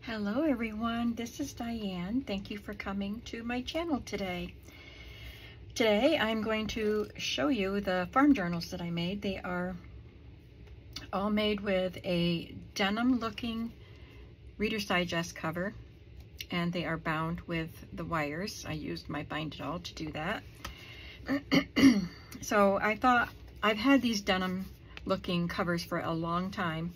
Hello everyone, this is Diane. Thank you for coming to my channel today. Today I'm going to show you the farm journals that I made. They are all made with a denim looking Reader's Digest cover, and they are bound with the wires. I used my Bind It All to do that. So I thought, I've had these denim looking covers for a long time,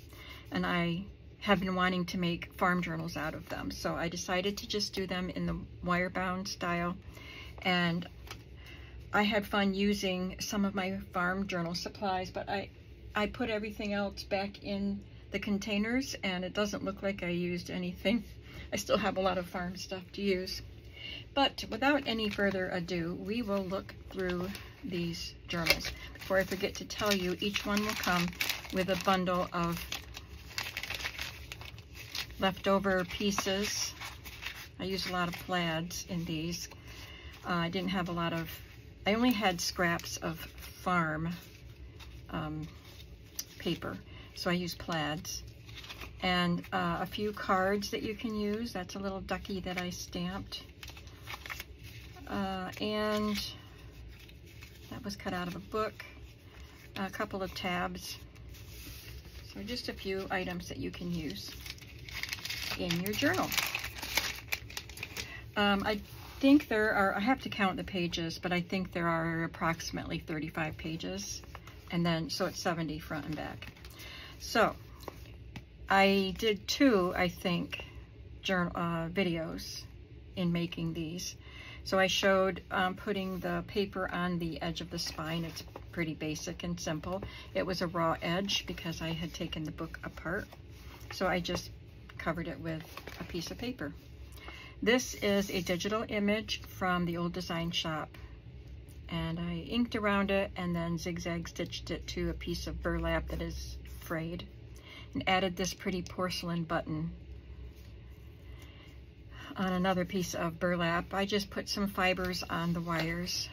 and I have been wanting to make farm journals out of them. So I decided to just do them in the wire bound style. And I had fun using some of my farm journal supplies, but I put everything else back in the containers, and it doesn't look like I used anything. I still have a lot of farm stuff to use. But without any further ado, we will look through these journals. Before I forget to tell you, each one will come with a bundle of leftover pieces. I used a lot of plaids in these. I didn't have a lot of, I only had scraps of farm paper, so I used plaids. And a few cards that you can use. That's a little ducky that I stamped. And that was cut out of a book. A couple of tabs. So just a few items that you can use in your journal. I think there are, I have to count the pages, but I think there are approximately 35 pages, and then so it's 70 front and back. So I did two, I think, videos in making these. So I showed putting the paper on the edge of the spine. It's pretty basic and simple. It was a raw edge because I had taken the book apart. So I just covered it with a piece of paper. This is a digital image from the old design shop, and I inked around it and then zigzag stitched it to a piece of burlap that is frayed, and added this pretty porcelain button on another piece of burlap. I just put some fibers on the wires.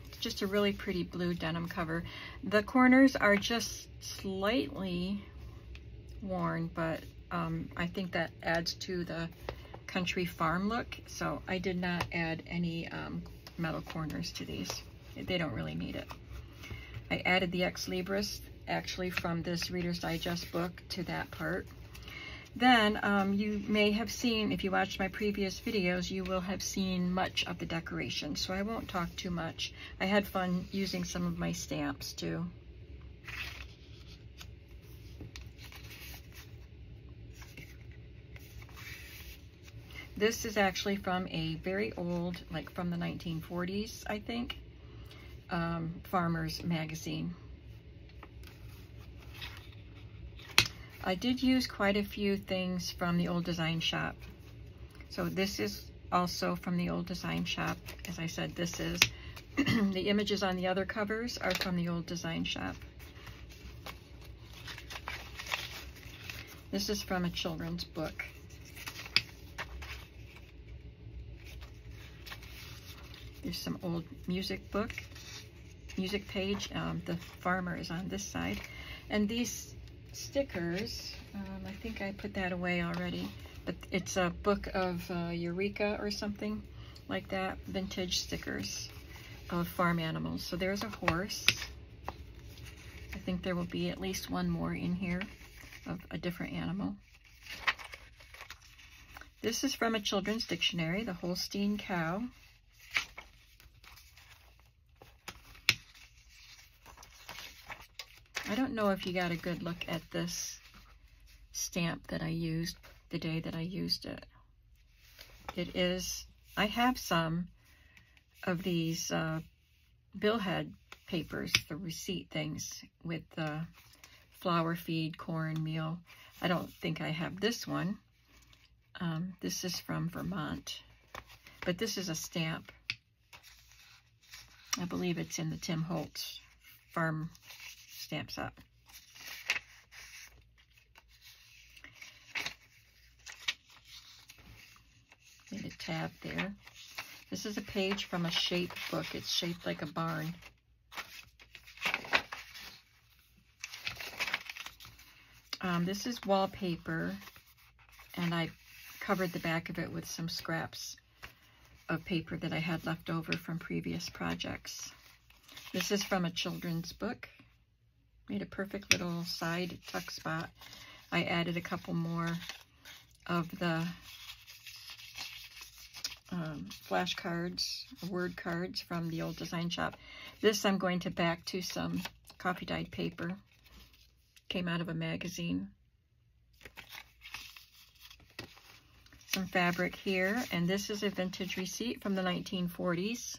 It's just a really pretty blue denim cover. The corners are just slightly worn, but I think that adds to the country farm look, so I did not add any metal corners to these. They don't really need it. I added the Ex Libris, actually from this Reader's Digest book, to that part. Then you may have seen, if you watched my previous videos, you will have seen much of the decoration, so I won't talk too much. I had fun using some of my stamps too. This is actually from a very old, like from the 1940s, I think, Farmer's Magazine. I did use quite a few things from the old design shop. So this is also from the old design shop. As I said, this is. The images on the other covers are from the old design shop. This is from a children's book. There's some old music page. The farmer is on this side. And these stickers, I think I put that away already, but it's a book of Eureka or something like that, vintage stickers of farm animals. So there's a horse. I think there will be at least one more in here of a different animal. This is from a children's dictionary, the Holstein cow. I don't know if you got a good look at this stamp that I used the day that I used it. It is, I have some of these billhead papers, the receipt things with the flour, feed, corn, meal. I don't think I have this one. This is from Vermont, but this is a stamp. I believe it's in the Tim Holtz farm stamps up. Made a tab there. This is a page from a shape book. It's shaped like a barn. This is wallpaper, and I covered the back of it with some scraps of paper that I had left over from previous projects. This is from a children's book. Made a perfect little side tuck spot. I added a couple more of the flashcards, word cards from the old design shop. This I'm going to back to some coffee dyed paper. Came out of a magazine. Some fabric here, and this is a vintage receipt from the 1940s.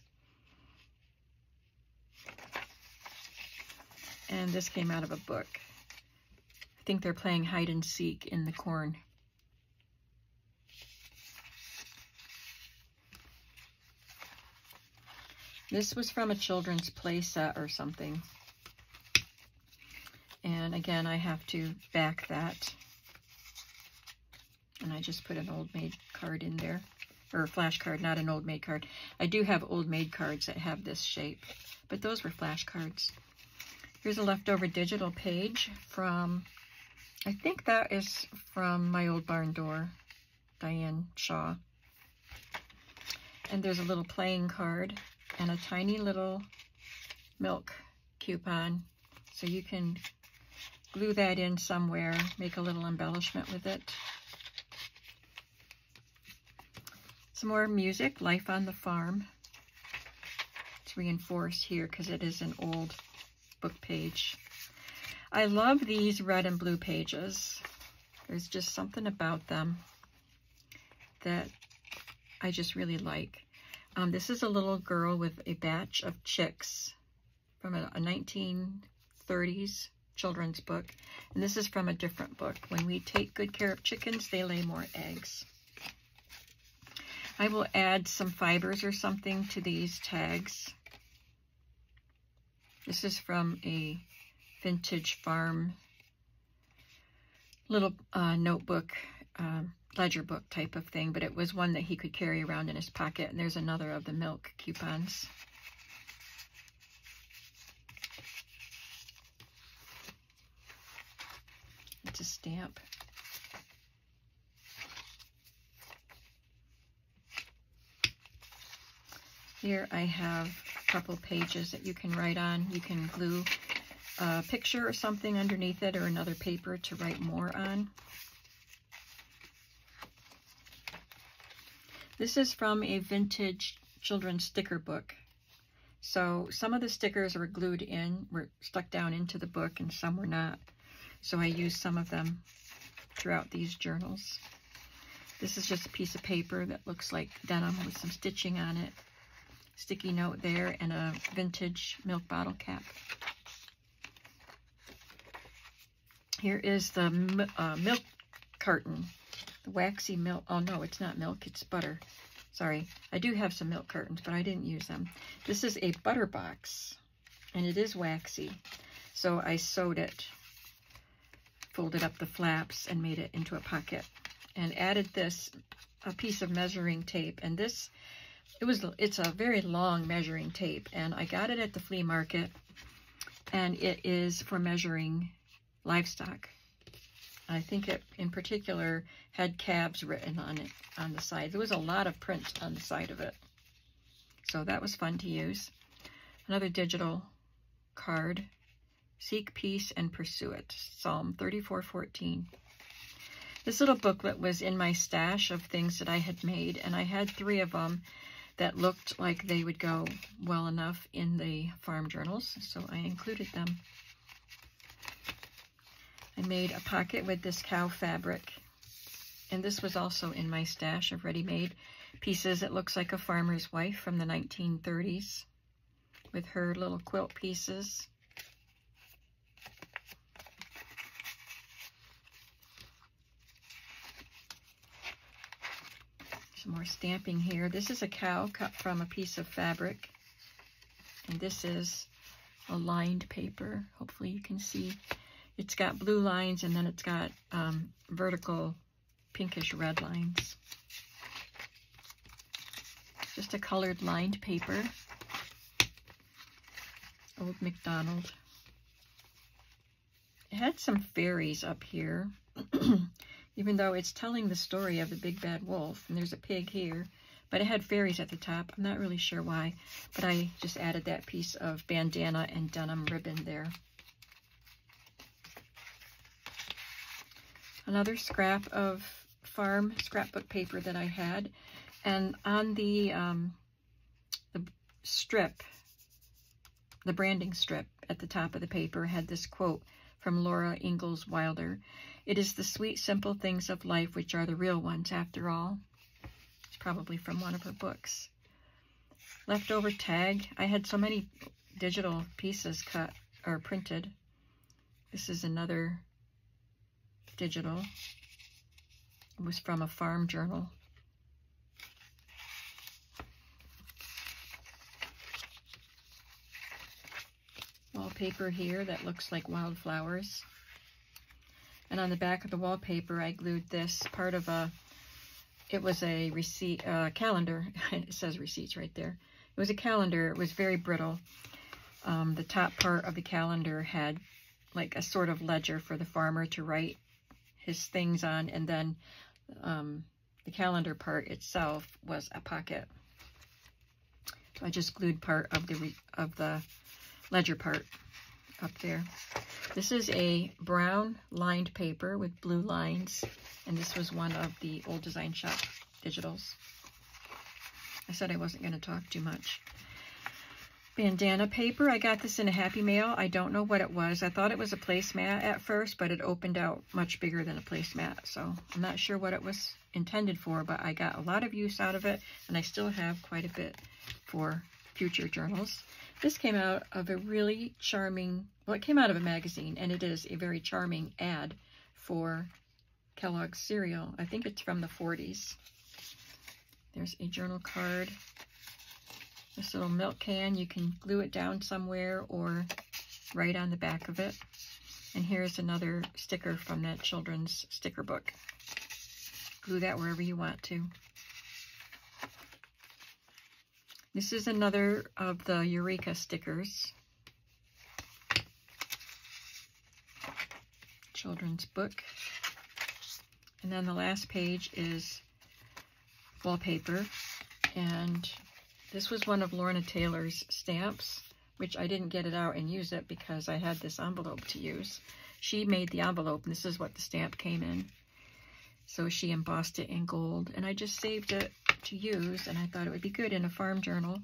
And this came out of a book. I think they're playing hide and seek in the corn. This was from a children's play set or something. And again, I have to back that. And I just put an Old Maid card in there. Or a flash card, not an Old Maid card. I do have Old Maid cards that have this shape. But those were flash cards. Here's a leftover digital page from, I think that is from My Old Barn Door, Diane Shaw. And there's a little playing card and a tiny little milk coupon. So you can glue that in somewhere, make a little embellishment with it. Some more music, Life on the Farm. It's reinforced here because it is an old book page. I love these red and blue pages. There's just something about them that I just really like. This is a little girl with a batch of chicks from a 1930s children's book. And this is from a different book. When we take good care of chickens, they lay more eggs. I will add some fibers or something to these tags. This is from a vintage farm little notebook, ledger book type of thing, but it was one that he could carry around in his pocket. And there's another of the milk coupons. It's a stamp. Here I have a couple pages that you can write on. You can glue a picture or something underneath it or another paper to write more on. This is from a vintage children's sticker book. So some of the stickers were glued in, were stuck down into the book, and some were not. So I used some of them throughout these journals. This is just a piece of paper that looks like denim with some stitching on it. Sticky note there and a vintage milk bottle cap. Here is the milk carton, the waxy milk. Oh no, it's not milk, it's butter. Sorry, I do have some milk cartons, but I didn't use them. This is a butter box, and it is waxy. So I sewed it, folded up the flaps, and made it into a pocket. And added this, a piece of measuring tape. And this, it's a very long measuring tape, and I got it at the flea market, and it is for measuring livestock. I think it in particular had calves written on it on the side. There was a lot of print on the side of it, so that was fun to use. Another digital card, Seek Peace and Pursue It, Psalm 34:14. This little booklet was in my stash of things that I had made, and I had 3 of them that looked like they would go well enough in the farm journals, so I included them. I made a pocket with this cow fabric, and this was also in my stash of ready-made pieces. It looks like a farmer's wife from the 1930s with her little quilt pieces. Some more stamping here. This is a cow cut from a piece of fabric, and this is a lined paper. Hopefully you can see. It's got blue lines, and then it's got vertical pinkish red lines. Just a colored lined paper. Old MacDonald. It had some fairies up here. even though it's telling the story of the big bad wolf, and there's a pig here, but it had fairies at the top. I'm not really sure why, but I just added that piece of bandana and denim ribbon there. Another scrap of farm scrapbook paper that I had, and on the strip, the branding strip at the top of the paper had this quote from Laura Ingalls Wilder. "It is the sweet, simple things of life which are the real ones after all." It's probably from one of her books. Leftover tag. I had so many digital pieces cut or printed. This is another digital. It was from a farm journal. Wallpaper here that looks like wildflowers. And on the back of the wallpaper, I glued this part of it was a receipt, calendar. It says receipts right there. It was a calendar. It was very brittle. The top part of the calendar had like a sort of ledger for the farmer to write his things on, and then the calendar part itself was a pocket. So I just glued part of the ledger part up there. This is a brown lined paper with blue lines, and this was one of the Old Design Shop digitals. I said I wasn't going to talk too much. Bandana paper. I got this in a Happy Mail. I don't know what it was. I thought it was a placemat at first, but it opened out much bigger than a placemat, so I'm not sure what it was intended for, but I got a lot of use out of it, and I still have quite a bit for future journals. This came out of a really charming, well, it came out of a magazine, and it is a very charming ad for Kellogg's cereal. I think it's from the 40s. There's a journal card. This little milk can, you can glue it down somewhere or write on the back of it. And here's another sticker from that children's sticker book. Glue that wherever you want to. This is another of the Eureka stickers. Children's book. And then the last page is wallpaper. And this was one of Lorna Taylor's stamps, which I didn't get it out and use it because I had this envelope to use. She made the envelope, and this is what the stamp came in. So she embossed it in gold, and I just saved it to use, and I thought it would be good in a farm journal.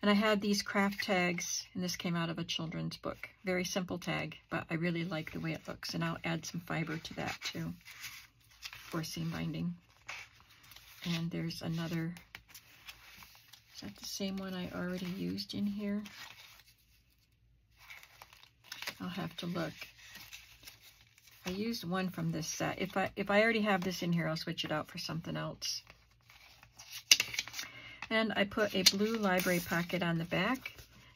And I had these craft tags, and this came out of a children's book. Very simple tag, but I really like the way it looks, and I'll add some fiber to that too for seam binding. And there's another. Is that the same one I already used in here? I'll have to look. I used one from this set. If I already have this in here, I'll switch it out for something else. And I put a blue library pocket on the back.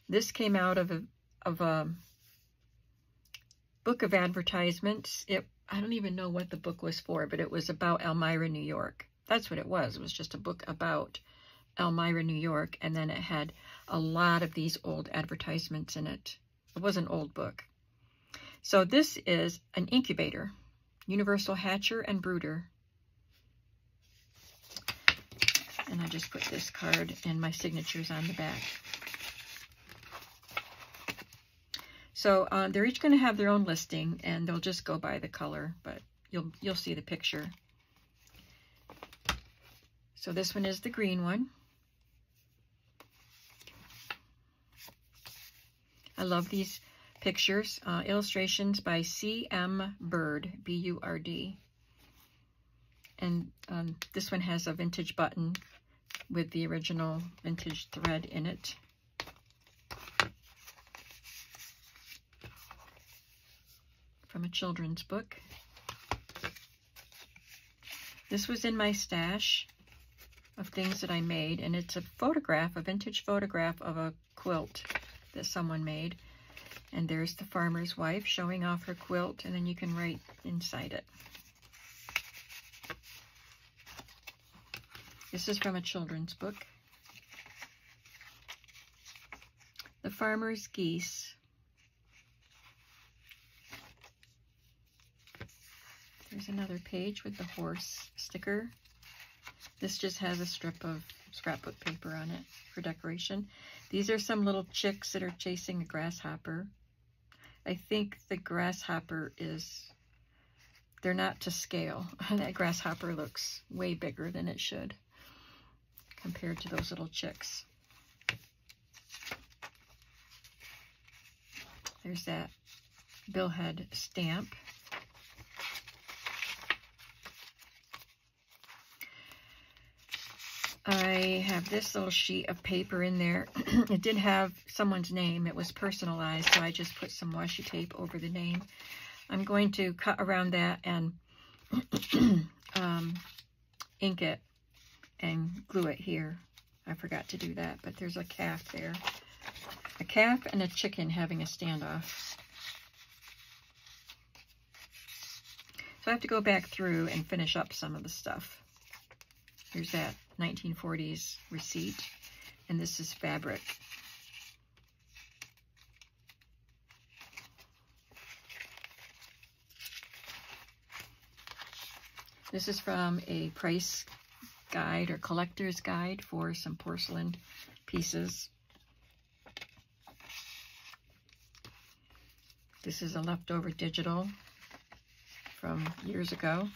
This came out of a book of advertisements. I don't even know what the book was for, but it was about Elmira, New York. That's what it was. It was just a book about Elmira, New York, and then it had a lot of these old advertisements in it. It was an old book. So this is an incubator, Universal Hatcher and Brooder. And I just put this card and my signatures on the back. So they're each going to have their own listing, and they'll just go by the color, but you'll see the picture. So this one is the green one. I love these pictures. Illustrations by C.M. Bird, B-U-R-D. And this one has a vintage button with the original vintage thread in it. From a children's book. This was in my stash of things that I made, and it's a photograph, a vintage photograph of a quilt that someone made. And there's the farmer's wife showing off her quilt, and then you can write inside it. This is from a children's book. The Farmer's Geese. There's another page with the horse sticker. This just has a strip of scrapbook paper on it for decoration. These are some little chicks that are chasing a grasshopper. I think the grasshopper they're not to scale. That grasshopper looks way bigger than it should compared to those little chicks. There's that billhead stamp. I have this little sheet of paper in there. It did have someone's name. It was personalized, so I just put some washi tape over the name. I'm going to cut around that and ink it and glue it here. I forgot to do that, but there's a calf there. A calf and a chicken having a standoff. So I have to go back through and finish up some of the stuff. Here's that 1940s receipt, and this is fabric. This is from a price guide or collector's guide for some porcelain pieces. This is a leftover digital from years ago.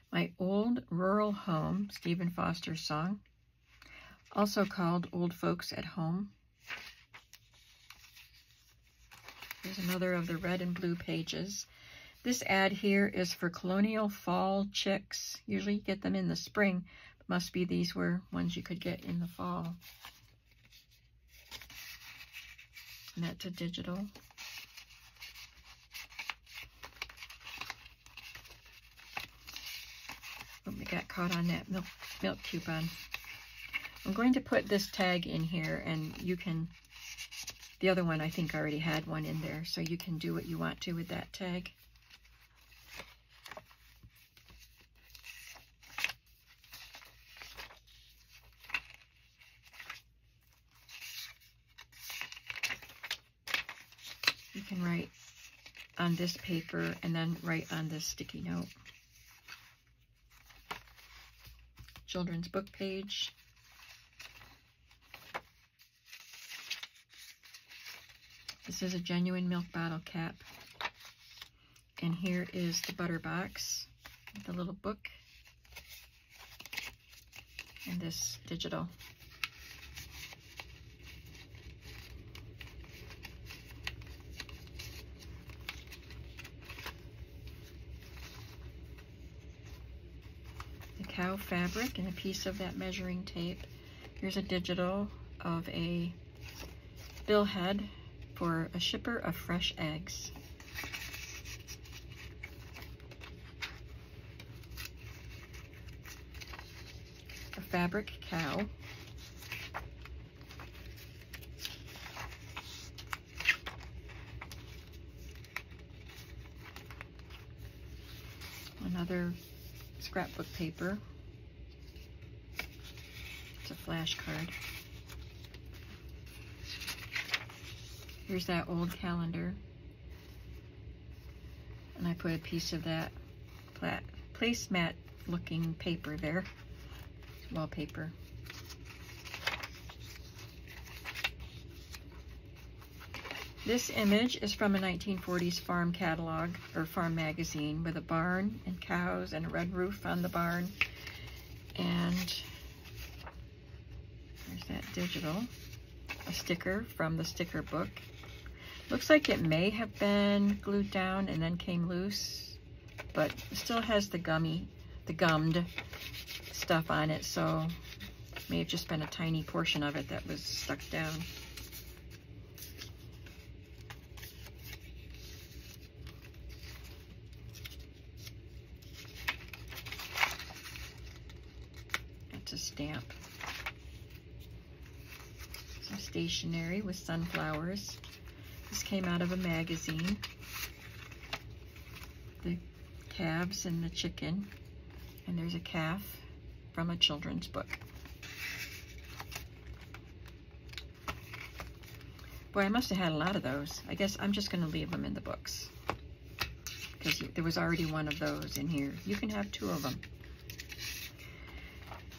My Old Rural Home, Stephen Foster's song, also called Old Folks at Home. Here's another of the red and blue pages. This ad here is for colonial fall chicks. Usually you get them in the spring. Must be these were ones you could get in the fall. And that's a digital. Oh, we got caught on that milk coupon. I'm going to put this tag in here, and you can, the other one I think already had one in there, so you can do what you want to with that tag. You can write on this paper and then write on this sticky note. Children's book page. This is a genuine milk bottle cap. And here is the butter box, the little book, and this digital. Cow fabric and a piece of that measuring tape. Here's a digital of a billhead for a shipper of fresh eggs. A fabric cow. Another scrapbook paper. It's a flash card. Here's that old calendar. And I put a piece of that placemat looking paper there. Wallpaper. This image is from a 1940s farm catalog or farm magazine with a barn and cows and a red roof on the barn. And there's that digital, a sticker from the sticker book. Looks like it may have been glued down and then came loose, but it still has the gummed stuff on it, so it may have just been a tiny portion of it that was stuck down. A stamp. Some stationery with sunflowers. This came out of a magazine. The calves and the chicken. And there's a calf from a children's book. Boy, I must have had a lot of those. I guess I'm just going to leave them in the books, because there was already one of those in here. You can have 2 of them.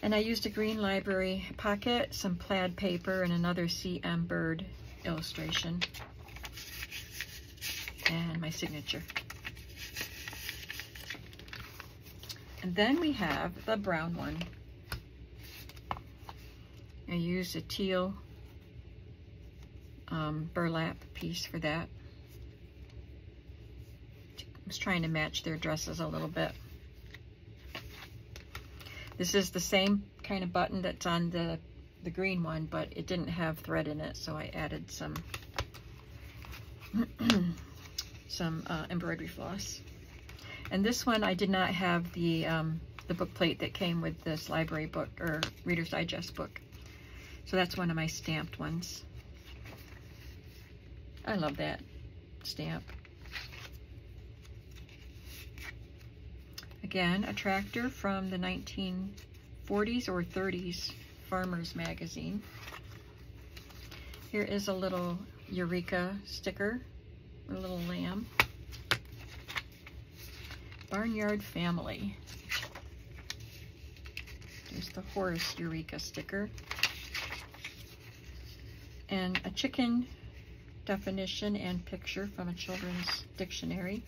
And I used a green library pocket, some plaid paper, and another CM Bird illustration, and my signature. And then we have the brown one. I used a teal burlap piece for that. I was trying to match their dresses a little bit. This is the same kind of button that's on the green one, but it didn't have thread in it, so I added some embroidery floss. And this one, I did not have the book plate that came with this library book or Reader's Digest book. So that's one of my stamped ones. I love that stamp. Again, a tractor from the 1940s or 30s Farmer's Magazine. Here is a little Eureka sticker, a little lamb. Barnyard Family. There's the horse Eureka sticker. And a chicken definition and picture from a children's dictionary.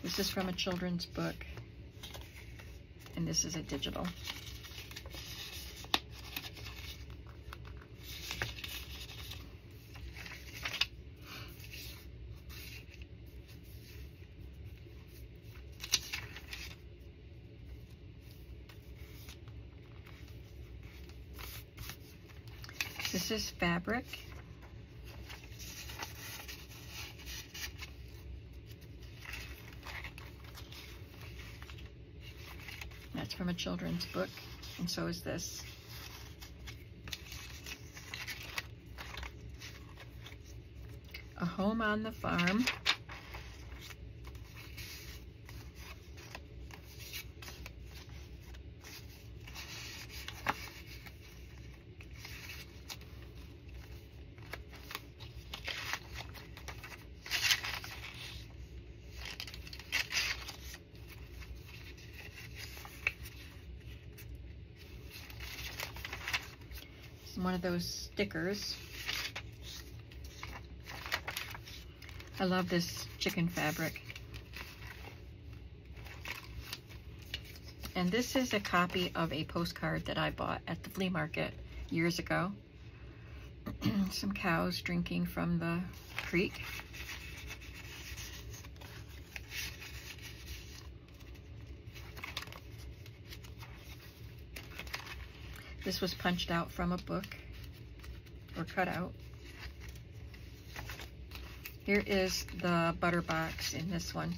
This is from a children's book, and this is a digital. This is fabric. That's from a children's book, and so is this. A Home on the Farm. One of those stickers. I love this chicken fabric. And this is a copy of a postcard that I bought at the flea market years ago. Some cows drinking from the creek. This was punched out from a book, or cut out. Here is the butter box in this one.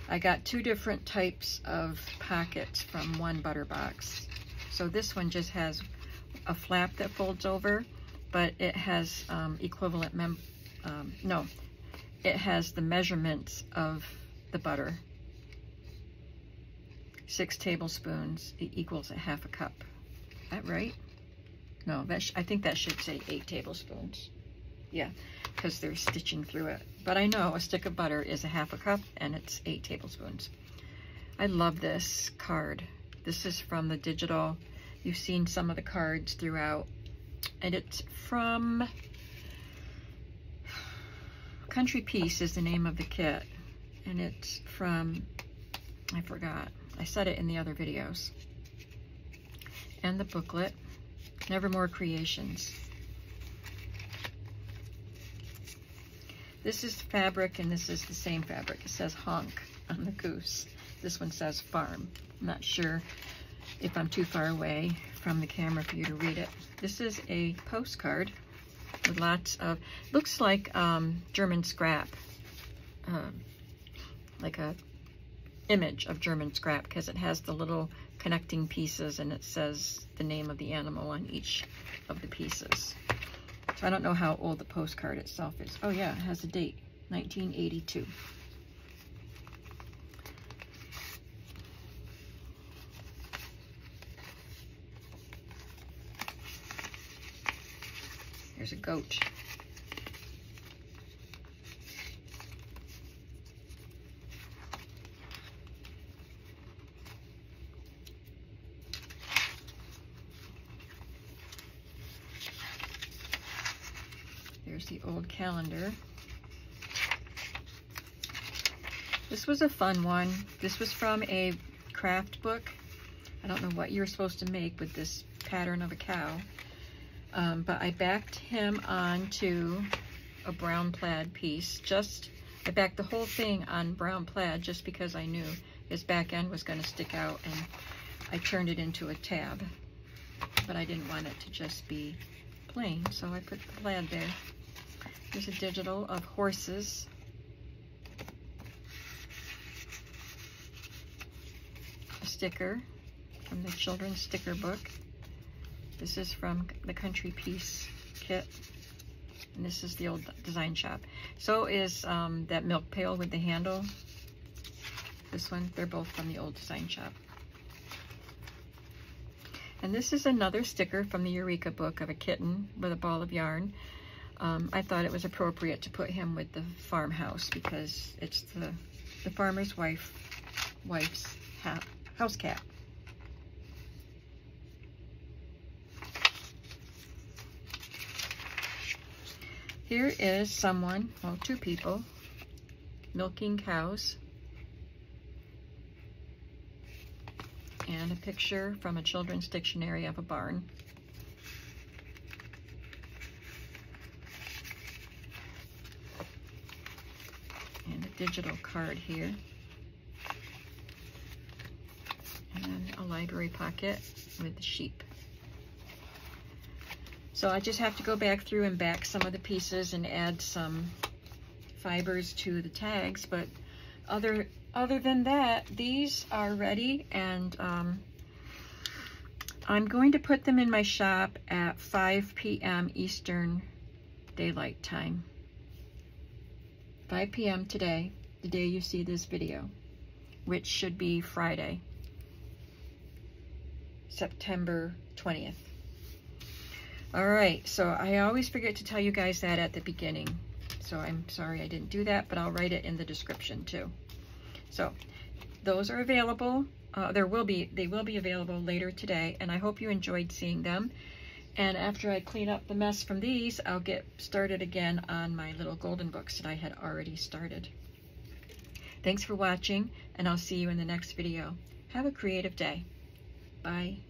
I got 2 different types of pockets from one butter box. So this one just has a flap that folds over, but it has equivalent, it has the measurements of the butter. 6 tablespoons equals a 1/2 cup. Is that right? No, I think that should say 8 tablespoons. Yeah, because they're stitching through it. But I know a stick of butter is a 1/2 cup, and it's 8 tablespoons. I love this card. This is from the digital. You've seen some of the cards throughout. And it's from Country Piece is the name of the kit. And it's from, I forgot. I said it in the other videos. And the booklet, Nevermore Creations. This is fabric, and this is the same fabric. It says honk on the goose. This one says farm. I'm not sure if I'm too far away from the camera for you to read it. This is a postcard with lots of, looks like German scrap, like a image of German scrap, because it has the little connecting pieces, and it says the name of the animal on each of the pieces. So I don't know how old the postcard itself is. Oh yeah, it has a date, 1982. There's a goat. There's the old calendar. This was a fun one. This was from a craft book. I don't know what you're supposed to make with this pattern of a cow, but I backed him onto a brown plaid piece. I backed the whole thing on brown plaid just because I knew his back end was going to stick out, and I turned it into a tab, but I didn't want it to just be plain, so I put the plaid there. Here's a digital of horses. A sticker from the children's sticker book. This is from the Country Piece kit. And this is the old design shop. So is that milk pail with the handle. This one, they're both from the old design shop. And this is another sticker from the Eureka book of a kitten with a ball of yarn. I thought it was appropriate to put him with the farmhouse because it's the farmer's wife's house cat. Here is someone, well, two people, milking cows. And a picture from a children's dictionary of a barn. And a digital card here. And then a library pocket with the sheep. So I just have to go back through and back some of the pieces and add some fibers to the tags, but other than that, these are ready, and I'm going to put them in my shop at 5 p.m. Eastern Daylight Time. 5 p.m. today, the day you see this video, which should be Friday, September 20th. All right, so I always forget to tell you guys that at the beginning. So I'm sorry I didn't do that, but I'll write it in the description too. So those are available. They will be available later today, and I hope you enjoyed seeing them. And after I clean up the mess from these, I'll get started again on my little golden books that I had already started. Thanks for watching, and I'll see you in the next video. Have a creative day. Bye.